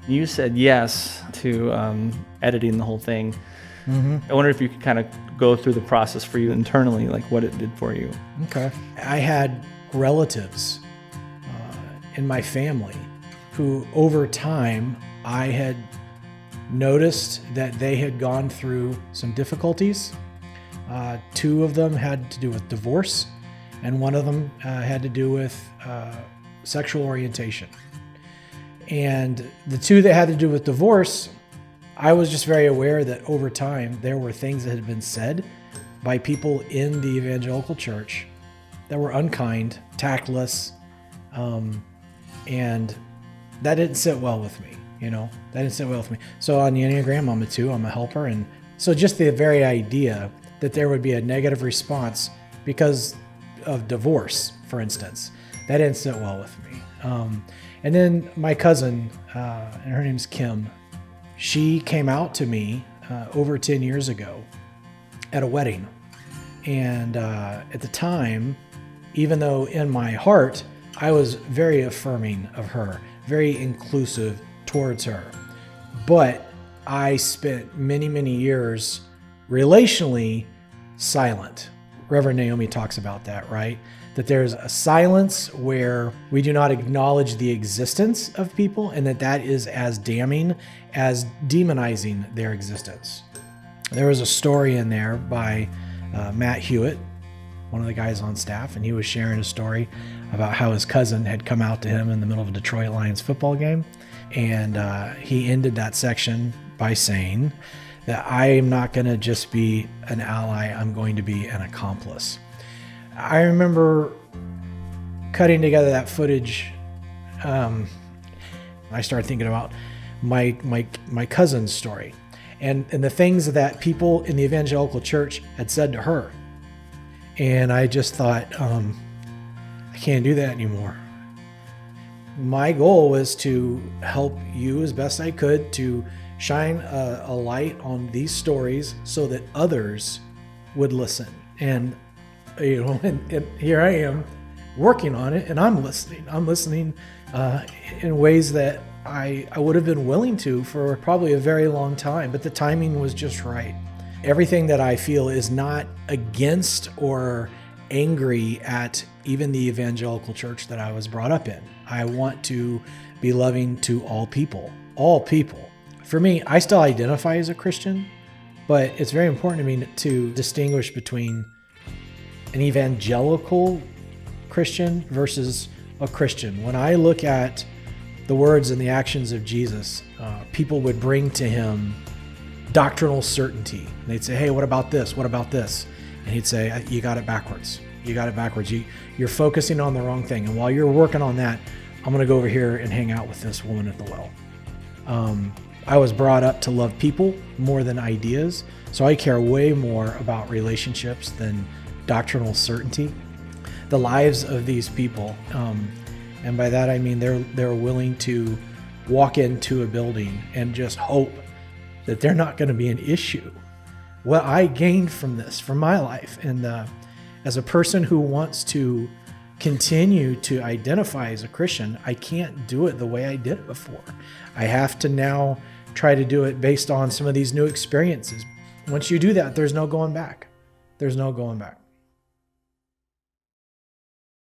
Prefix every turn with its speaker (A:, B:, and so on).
A: You said yes to editing the whole thing.
B: Mm-hmm.
A: I wonder if you could kind of go through the process for you internally, like what it did for you.
B: Okay. I had relatives in my family who, over time, I had noticed that they had gone through some difficulties. Two of them had to do with divorce, and one of them had to do with sexual orientation. And the two that had to do with divorce, I was just very aware that over time there were things that had been said by people in the evangelical church that were unkind, tactless, and that didn't sit well with me. That didn't sit well with me. So on the Enneagram, I'm a 2, I'm a helper. And so just the very idea that there would be a negative response because of divorce, for instance, that didn't sit well with me. And then my cousin, and her name's Kim, she came out to me over 10 years ago at a wedding. And at the time, even though in my heart, I was very affirming of her, very inclusive towards her. But I spent many, many years relationally silent. Reverend Naomi talks about that, right? That there's a silence where we do not acknowledge the existence of people, and that is as damning as demonizing their existence. There was a story in there by Matt Hewitt, one of the guys on staff, and he was sharing a story about how his cousin had come out to him in the middle of a Detroit Lions football game. And he ended that section by saying that I am not going to just be an ally, I'm going to be an accomplice. I remember cutting together that footage. I started thinking about my cousin's story and the things that people in the evangelical church had said to her. And I just thought, I can't do that anymore. My goal was to help you as best I could to shine a light on these stories so that others would listen. And and here I am working on it, and I'm listening. I'm listening in ways that I would have been willing to for probably a very long time, but the timing was just right. Everything that I feel is not against or angry at even the evangelical church that I was brought up in. I want to be loving to all people, all people. For me, I still identify as a Christian, but it's very important to me to distinguish between an evangelical Christian versus a Christian. When I look at the words and the actions of Jesus, people would bring to him doctrinal certainty. They'd say, hey, what about this? What about this? And he'd say, you got it backwards. You got it backwards. You're focusing on the wrong thing. And while you're working on that, I'm going to go over here and hang out with this woman at the well. I was brought up to love people more than ideas. So I care way more about relationships than doctrinal certainty. The lives of these people, and by that I mean they're willing to walk into a building and just hope that they're not going to be an issue. What I gained from this, from my life, and as a person who wants to continue to identify as a Christian, I can't do it the way I did it before. I have to now try to do it based on some of these new experiences. Once you do that, there's no going back. There's no going back.